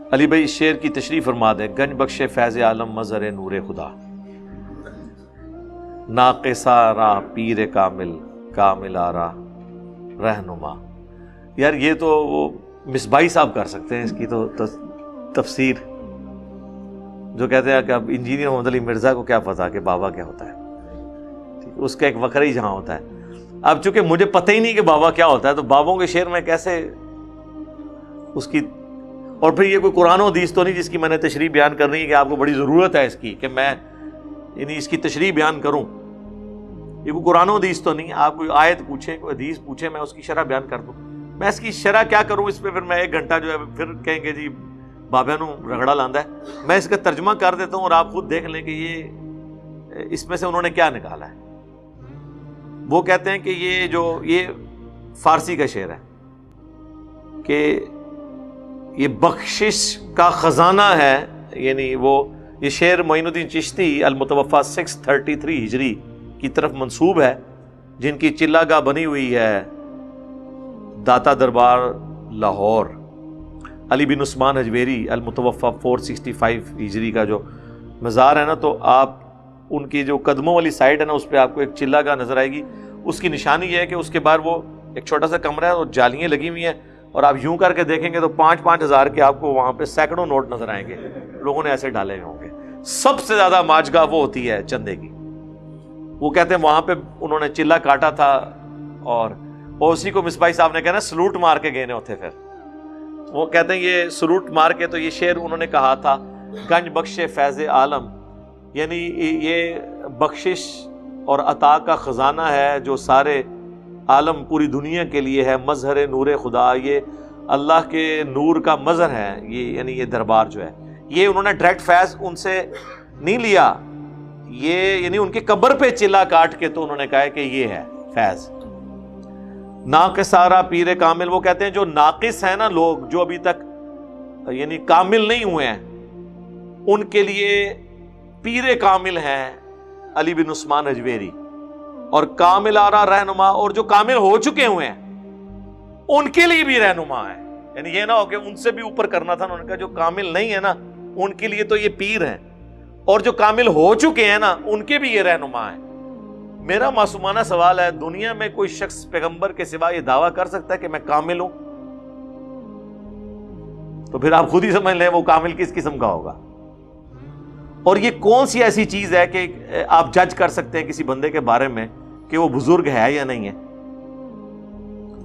علی بھائی شعر کی تشریح فرما دیں. گنج بخش فیض عالم مظہر نور خدا، ناقص آرا پیر کامل، کامل آرا رہنما. یار یہ تو وہ مصباحی صاحب کر سکتے ہیں اس کی تو تفسیر، جو کہتے ہیں کہ اب انجینئر محمد علی مرزا کو کیا پتا کہ بابا کیا ہوتا ہے، اس کا ایک وقرہ ہی جہاں ہوتا ہے. اب چونکہ مجھے پتہ ہی نہیں کہ بابا کیا ہوتا ہے تو بابوں کے شعر میں کیسے اس کی، اور پھر یہ کوئی قرآن و حدیث تو نہیں جس کی میں نے تشریح بیان کرنی ہے کہ آپ کو بڑی ضرورت ہے اس کی کہ میں یعنی اس کی تشریح بیان کروں. یہ کوئی قرآن و حدیث تو نہیں. آپ کوئی آیت پوچھیں، کوئی حدیث پوچھیں، میں اس کی شرح بیان کر دوں. میں اس کی شرح کیا کروں، اس پہ پھر میں 1 گھنٹہ جو ہے پھر کہیں گے جی بابا نو رگڑا لاندا ہے. میں اس کا ترجمہ کر دیتا ہوں اور آپ خود دیکھ لیں کہ یہ اس میں سے انہوں نے کیا نکالا ہے. وہ کہتے ہیں کہ یہ فارسی کا شعر ہے کہ یہ بخشش کا خزانہ ہے. یعنی یہ شعر معین الدین چشتی المتوفی 633 ہجری کی طرف منسوب ہے، جن کی چلہ گاہ بنی ہوئی ہے داتا دربار لاہور. علی بن عثمان حجویری المتوفی 465 ہجری کا جو مزار ہے نا، تو آپ ان کی جو قدموں والی سائڈ ہے نا، اس پہ آپ کو ایک چلہ گاہ نظر آئے گی. اس کی نشانی یہ ہے کہ اس کے بعد وہ ایک چھوٹا سا کمرہ ہے اور جالیاں لگی ہوئی ہیں، اور آپ یوں کر کے دیکھیں گے تو 5-5 ہزار کے آپ کو وہاں پہ سینکڑوں نوٹ نظر آئیں گے. لوگوں نے ایسے ڈالے ہوئے ہوں گے. سب سے زیادہ ماجگاہ وہ ہوتی ہے چندے کی. وہ کہتے ہیں وہاں پہ انہوں نے چلہ کاٹا تھا اور اسی کو مصباحی صاحب نے کہنا سلوٹ مار کے گئے ہوتے. پھر وہ کہتے ہیں یہ سلوٹ مار کے، تو یہ شعر انہوں نے کہا تھا گنج بخش فیض عالم، یعنی یہ بخشش اور عطا کا خزانہ ہے جو سارے عالم پوری دنیا کے لیے ہے. مظہر نور خدا، یہ اللہ کے نور کا مظہر ہے. یہ یعنی یہ دربار جو ہے، یہ انہوں نے ڈائریکٹ فیض ان سے نہیں لیا، یہ یعنی ان کی قبر پہ چلہ کاٹ کے تو انہوں نے کہا ہے کہ یہ ہے فیض. ناقص آرا پیر کامل، وہ کہتے ہیں جو ناقص ہیں نا لوگ، جو ابھی تک یعنی کامل نہیں ہوئے ہیں، ان کے لیے پیر کامل ہیں علی بن عثمان حجویری. اور کامل آرا رہنما، اور جو کامل ہو چکے ہوئے ہیں ان کے لیے بھی رہنما ہے. یعنی یہ نہ ہو کہ ان سے بھی اوپر کرنا تھا. انہوں نے کہا جو کامل نہیں ہے نا ان کے لیے تو یہ پیر ہیں، اور جو کامل ہو چکے ہیں نا ان کے بھی یہ رہنما ہیں. میرا معصومانہ سوال ہے، دنیا میں کوئی شخص پیغمبر کے سوا یہ دعویٰ کر سکتا ہے کہ میں کامل ہوں؟ تو پھر آپ خود ہی سمجھ لیں وہ کامل کس قسم کا ہوگا. اور یہ کون سی ایسی چیز ہے کہ آپ جج کر سکتے ہیں کسی بندے کے بارے میں کہ وہ بزرگ ہے یا نہیں ہے؟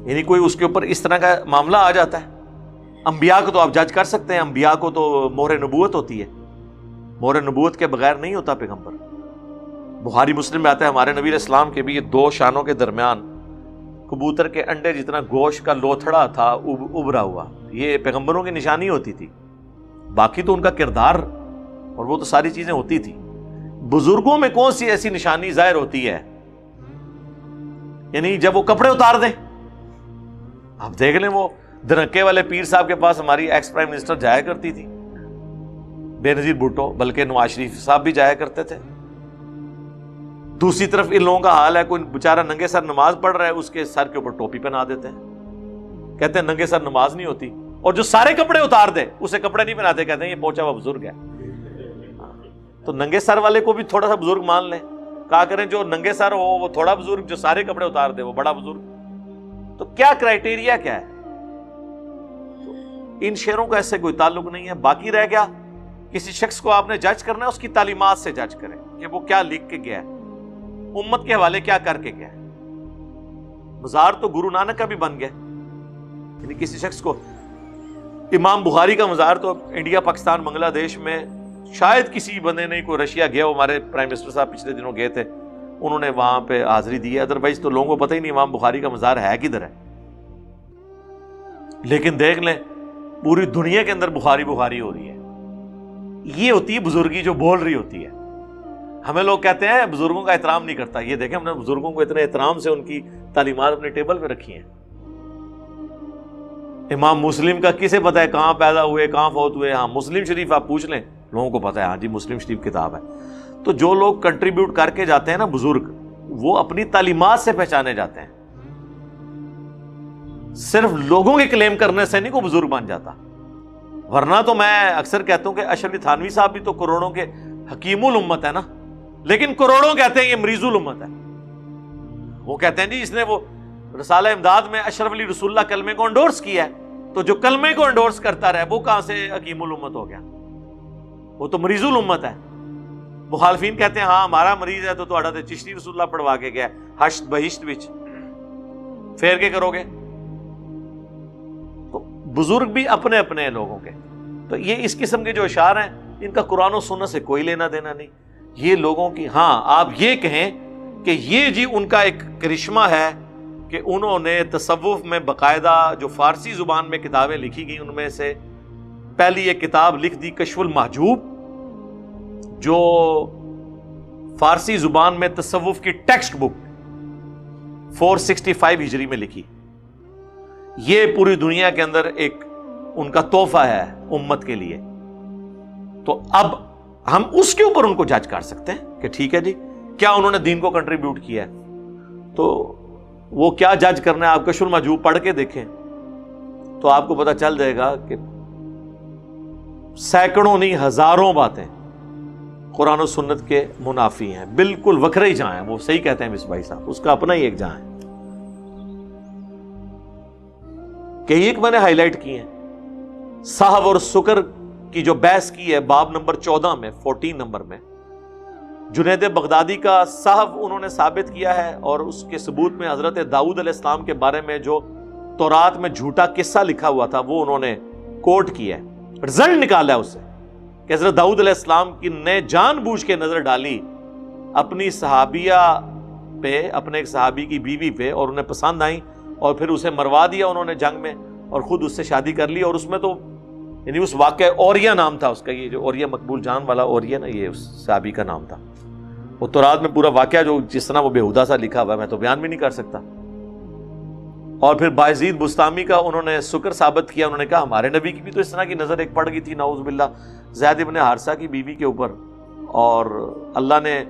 یعنی کوئی اس کے اوپر اس طرح کا معاملہ آ جاتا ہے. انبیاء کو تو آپ جج کر سکتے ہیں، انبیاء کو تو مہر نبوت ہوتی ہے. مہر نبوت کے بغیر نہیں ہوتا پیغمبر. بخاری مسلم میں آتا ہے ہمارے نبی علیہ السلام کے بھی یہ 2 شانوں کے درمیان کبوتر کے انڈے جتنا گوشت کا لوتھڑا تھا ابھرا ہوا. یہ پیغمبروں کی نشانی ہوتی تھی. باقی تو ان کا کردار اور وہ تو ساری چیزیں ہوتی تھی. بزرگوں میں کون سی ایسی نشانی ظاہر ہوتی ہے؟ یعنی جب وہ کپڑے اتار دیں. آپ دیکھ لیں وہ درنکے والے پیر صاحب کے پاس ہماری ایکس پرائم منسٹر جایا کرتی تھی، بے نظیر بھٹو، بلکہ نواز شریف صاحب بھی جایا کرتے تھے. دوسری طرف ان لوگوں کا حال ہے، کوئی بیچارہ ننگے سر نماز پڑھ رہا ہے، اس کے سر کے اوپر ٹوپی پہنا دیتے ہیں، کہتے ہیں ننگے سر نماز نہیں ہوتی. اور جو سارے کپڑے اتار دے اسے کپڑے نہیں پہناتے، کہتے ہیں یہ پہنچا ہوا بزرگ ہے. تو ننگے سر والے کو بھی تھوڑا سا بزرگ مان لیں. کہا کریں جو ننگے سر ہو وہ تھوڑا بزرگ، جو سارے کپڑے اتار دے وہ بڑا بزرگ. تو کیا کرائیٹیریا کیا ہے؟ تو ان شعروں کا ایسے کوئی تعلق نہیں ہے. باقی رہ گیا کسی شخص کو آپ نے جج کرنا ہے، اس کی تعلیمات سے جج کریں کہ وہ کیا لکھ کے گیا ہے، امت کے حوالے کیا کر کے گیا ہے. مزار تو گرو نانک کا بھی بن گیا. یعنی کسی شخص کو، امام بخاری کا مزار تو انڈیا پاکستان بنگلہ دیش میں شاید کسی بندے نے، کوئی رشیا گیا، وہ ہمارے پرائم منسٹر صاحب پچھلے دنوں گئے تھے، انہوں نے وہاں پہ حاضری دی ہے. ادروائز تو لوگوں کو پتہ ہی نہیں امام بخاری کا مزار ہے کدھر ہے. لیکن دیکھ لیں پوری دنیا کے اندر بخاری بخاری ہو رہی ہے. یہ ہوتی ہے بزرگی جو بول رہی ہوتی ہے. ہمیں لوگ کہتے ہیں بزرگوں کا احترام نہیں کرتا. یہ دیکھیں ہم نے بزرگوں کو اتنے احترام سے ان کی تعلیمات اپنے ٹیبل پہ رکھی ہیں. امام مسلم کا کسے پتہ ہے کہاں پیدا ہوئے، کہاں فوت ہوئے؟ ہاں مسلم شریف آپ پوچھ لیں، لوگوں کو پتہ ہے، ہاں جی مسلم شریف کتاب ہے. تو جو لوگ کنٹریبیوٹ کر کے جاتے ہیں نا بزرگ، وہ اپنی تعلیمات سے پہچانے جاتے ہیں. صرف لوگوں کے کلیم کرنے سے نہیں کوئی بزرگ بن جاتا. ورنہ تو میں اکثر کہتا ہوں کہ اشرف علی تھانوی صاحب بھی تو کروڑوں کے حکیم الامت ہے نا، لیکن کروڑوں کہتے ہیں یہ مریض الامت ہے۔ وہ کہتے ہیں جی اس نے وہ رسالہ امداد میں اشرف علی رسول اللہ کلمے کو انڈورس کیا ہے، تو جو کلمے کو انڈورس کرتا رہے وہ کہاں سے حکیم الامت ہو گیا؟ وہ تو مریض الامت ہے۔ مخالفین کہتے ہیں ہاں ہمارا مریض ہے تو تہاڈا تے چشتی رسول اللہ پڑھوا کے گیا حشت بہشت وچ، پھر کے کرو گے؟ تو بزرگ بھی اپنے اپنے ہیں لوگوں کے۔ تو یہ اس قسم کے جو اشعار ہیں ان کا قرآن و سنت سے کوئی لینا دینا نہیں۔ یہ لوگوں کی، ہاں آپ یہ کہیں کہ یہ جی ان کا ایک کرشمہ ہے کہ انہوں نے تصوف میں باقاعدہ جو فارسی زبان میں کتابیں لکھی گئی ان میں سے پہلی ایک کتاب لکھ دی کشف المحجوب، جو فارسی زبان میں تصوف کی ٹیکسٹ بک 465 ہجری میں لکھی۔ یہ پوری دنیا کے اندر ایک ان کا تحفہ ہے امت کے لیے۔ تو اب ہم اس کے اوپر ان کو جج کر سکتے ہیں کہ ٹھیک ہے جی کیا انہوں نے دین کو کنٹریبیوٹ کیا ہے، تو وہ کیا جج کرنا ہے آپ کشف المحجوب پڑھ کے دیکھیں تو آپ کو پتہ چل جائے گا کہ سینکڑوں نہیں ہزاروں باتیں قرآن و سنت کے منافی ہیں، بالکل وکھرے ہی جہاں ہیں۔ وہ صحیح کہتے ہیں مصباحی صاحب، اس کا اپنا ہی ایک جہاں ہے کہ ایک میں نے ہائی لائٹ کی ہیں صحو اور سکر کی جو بحث کی ہے باب نمبر 14 میں 14 نمبر میں، جنید بغدادی کا صحو انہوں نے ثابت کیا ہے، اور اس کے ثبوت میں حضرت داؤد علیہ السلام کے بارے میں جو تورات میں جھوٹا قصہ لکھا ہوا تھا وہ انہوں نے کوٹ کیا ہے، رزلٹ نکالا ہے اس سے کہ حضرت داؤد علیہ السلام کی نے جان بوجھ کے نظر ڈالی اپنی صحابیہ پہ، اپنے ایک صحابی کی بیوی پہ، اور انہیں پسند آئیں اور پھر اسے مروا دیا انہوں نے جنگ میں، اور خود اس سے شادی کر لی۔ اور اس میں تو یعنی اس واقعہ اوریا نام تھا اس کا، یہ جو اوریا مقبول جان والا اوریا نا، یہ اس صحابی کا نام تھا۔ وہ تورات میں پورا واقعہ جو جس طرح وہ بےہودہ سا لکھا ہوا ہے میں تو بیان بھی نہیں کر سکتا۔ اور پھر بایزید بستامی کا انہوں نے سکر ثابت کیا، انہوں نے کہا ہمارے نبی کی بھی تو اس طرح کی نظر ایک پڑ گئی تھی نعوذ باللہ زید ابن حارثہ کی بیوی کے اوپر، اور اللہ نے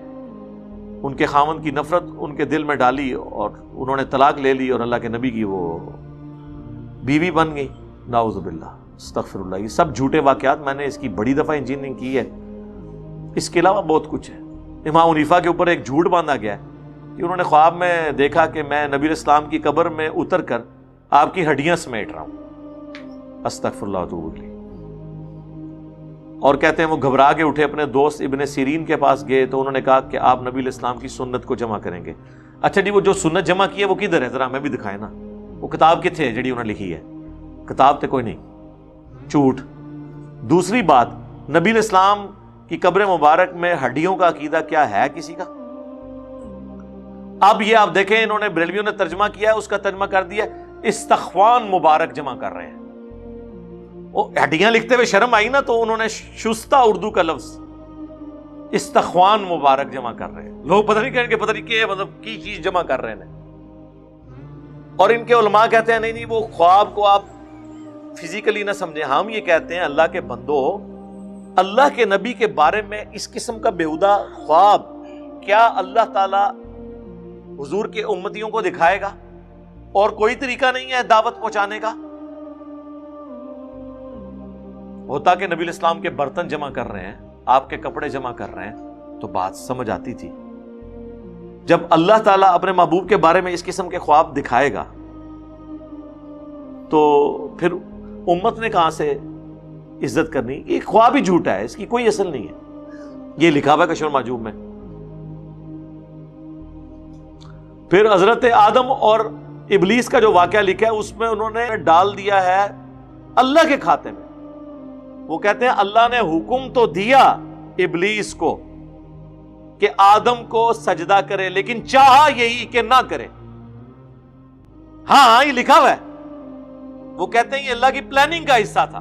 ان کے خاوند کی نفرت ان کے دل میں ڈالی اور انہوں نے طلاق لے لی اور اللہ کے نبی کی وہ بیوی بن گئی، نعوذ باللہ استغفر اللہ۔ یہ سب جھوٹے واقعات، میں نے اس کی بڑی دفعہ انجینئرنگ کی ہے۔ اس کے علاوہ بہت کچھ ہے۔ امام حنیفہ کے اوپر ایک جھوٹ باندھا گیا ہے کہ انہوں نے خواب میں دیکھا کہ میں نبی علیہ السلام کی قبر میں اتر کر آپ کی ہڈیاں سمیٹ رہا ہوں، استغفر اللہ واتوب الیہ۔ اور کہتے ہیں وہ گھبرا کے اٹھے، اپنے دوست ابن سیرین کے پاس گئے تو انہوں نے کہا کہ آپ نبی علیہ السلام کی سنت کو جمع کریں گے۔ اچھا جی وہ جو سنت جمع کی ہے وہ کدھر ہے، ذرا ہمیں بھی دکھائیں نا، وہ کتاب کتنے ہے جڑی انہوں نے لکھی ہے؟ کتاب تے کوئی نہیں، جھوٹ۔ دوسری بات، نبی علیہ السلام کی قبر مبارک میں ہڈیوں کا عقیدہ کیا ہے کسی کا؟ اب یہ آپ دیکھیں انہوں نے بریلویوں نے ترجمہ کیا ہے، اس کا ترجمہ کر دیا استخوان مبارک جمع کر رہے ہیں۔ وہ ہڈیاں لکھتے ہوئے شرم آئی نا تو انہوں نے شستہ اردو کا لفظ استخوان مبارک جمع کر رہے ہیں۔ لوگ پتہ نہیں کہیں گے پتہ نہیں کہ مطلب کی چیز جمع کر رہے ہیں، اور ان کے علماء کہتے ہیں نہیں وہ خواب کو آپ فزیکلی نہ سمجھیں۔ ہم یہ کہتے ہیں اللہ کے بندو، اللہ کے نبی کے بارے میں اس قسم کا بیہودہ خواب کیا اللہ تعالی حضور کے امتیوں کو دکھائے گا؟ اور کوئی طریقہ نہیں ہے دعوت پہنچانے کا؟ ہوتا کہ نبی علیہ السلام کے برتن جمع کر رہے ہیں، آپ کے کپڑے جمع کر رہے ہیں تو بات سمجھ آتی تھی۔ جب اللہ تعالیٰ اپنے محبوب کے بارے میں اس قسم کے خواب دکھائے گا تو پھر امت نے کہاں سے عزت کرنی؟ یہ خواب ہی جھوٹا ہے، اس کی کوئی اصل نہیں ہے۔ یہ لکھا ہوا ہے کشف المحجوب میں۔ پھر حضرت آدم اور ابلیس کا جو واقعہ لکھا ہے اس میں انہوں نے ڈال دیا ہے اللہ کے کھاتے میں۔ وہ کہتے ہیں اللہ نے حکم تو دیا ابلیس کو کہ آدم کو سجدہ کرے، لیکن چاہا یہی کہ نہ کرے۔ ہاں یہ لکھا ہوا ہے۔ وہ کہتے ہیں یہ اللہ کی پلاننگ کا حصہ تھا۔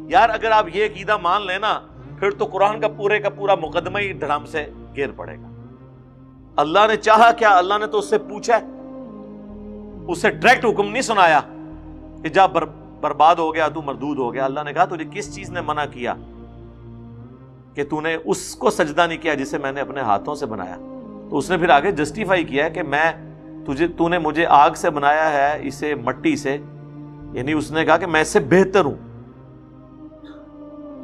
یار اگر آپ یہ عقیدہ مان لینا پھر تو قرآن کا پورا مقدمہ ہی دھڑام سے گر پڑے گا۔ اللہ نے چاہا کیا؟ اللہ نے تو اس سے پوچھا، اسے ڈائریکٹ حکم نہیں سنایا کہ جا برباد ہو گیا، تو مردود ہو گیا۔ اللہ نے کہا تجھے کس چیز نے منع کیا کہ تو نے اس کو سجدہ نہیں کیا جسے میں نے اپنے ہاتھوں سے بنایا؟ تو اس نے پھر آگے جسٹیفائی کیا کہ تو نے مجھے آگ سے بنایا ہے، اسے مٹی سے، یعنی اس نے کہا کہ میں اس سے بہتر ہوں۔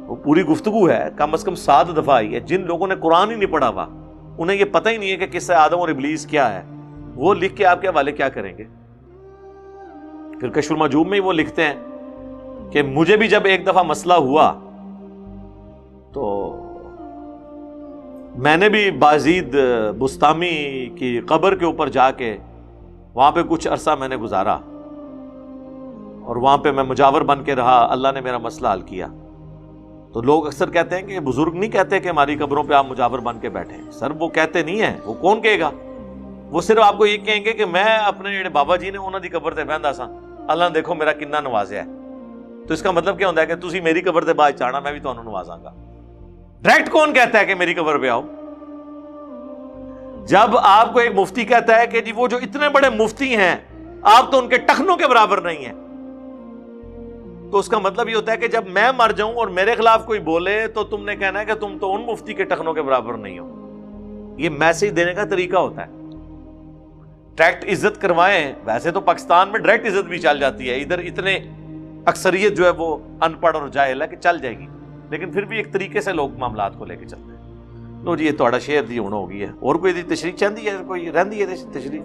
وہ پوری گفتگو ہے کم از کم 7 دفعہ آئی ہے. جن لوگوں نے قرآن ہی نہیں پڑھا ہوا انہیں یہ پتہ ہی نہیں ہے کہ قصہ آدم اور ابلیس کیا ہے, وہ لکھ کے آپ کے حوالے کیا کریں گے؟ پھر کشف المحجوب میں ہی وہ لکھتے ہیں کہ مجھے بھی جب ایک دفعہ مسئلہ ہوا تو میں نے بھی بازید بستامی کی قبر کے اوپر جا کے وہاں پہ کچھ عرصہ میں نے گزارا, اور وہاں پہ میں مجاور بن کے رہا, اللہ نے میرا مسئلہ حل کیا. تو لوگ اکثر کہتے ہیں کہ بزرگ نہیں کہتے کہ ہماری قبروں پہ آپ مجاور بن کے بیٹھیں. سر وہ کہتے نہیں ہیں, وہ کون کہے گا؟ وہ صرف آپ کو یہ کہیں گے کہ میں اپنے جڑے بابا جی نے انہوں دی قبر تے بہندا سا, اللہ نے دیکھو میرا کتنا نوازیا ہے. تو اس کا مطلب کیا ہوتا ہے کہ تسی میری قبر تے بعد چاہنا میں بھی تانوں نوازاں گا. ڈائریکٹ کون کہتا ہے کہ میری قبر پہ آؤ؟ جب آپ کو ایک مفتی کہتا ہے کہ جی وہ جو اتنے بڑے مفتی ہیں آپ تو ان کے ٹخنوں کے برابر نہیں ہیں, تو اس کا مطلب یہ ہوتا ہے کہ جب میں مر جاؤں اور میرے خلاف کوئی بولے تو تم نے کہنا ہے کہ تم تو ان مفتی کے ٹخنوں کے برابر نہیں ہو. یہ میسج دینے کا طریقہ ہوتا ہے. ڈائریکٹ عزت کروائیں. ویسے تو پاکستان میں ڈائریکٹ عزت بھی چل جاتی ہے, ادھر اتنے اکثریت جو ہے وہ ان پڑھ اور جاہل ہے کہ چل جائے گی, لیکن پھر بھی ایک طریقے سے لوگ معاملات کو لے کے چلتے ہیں. لو جی یہ تھوڑا شیئر دی ہون ہو گئی ہے. اور کوئی تشریح چاہتی ہے, کوئی رہندی ہے تشریح؟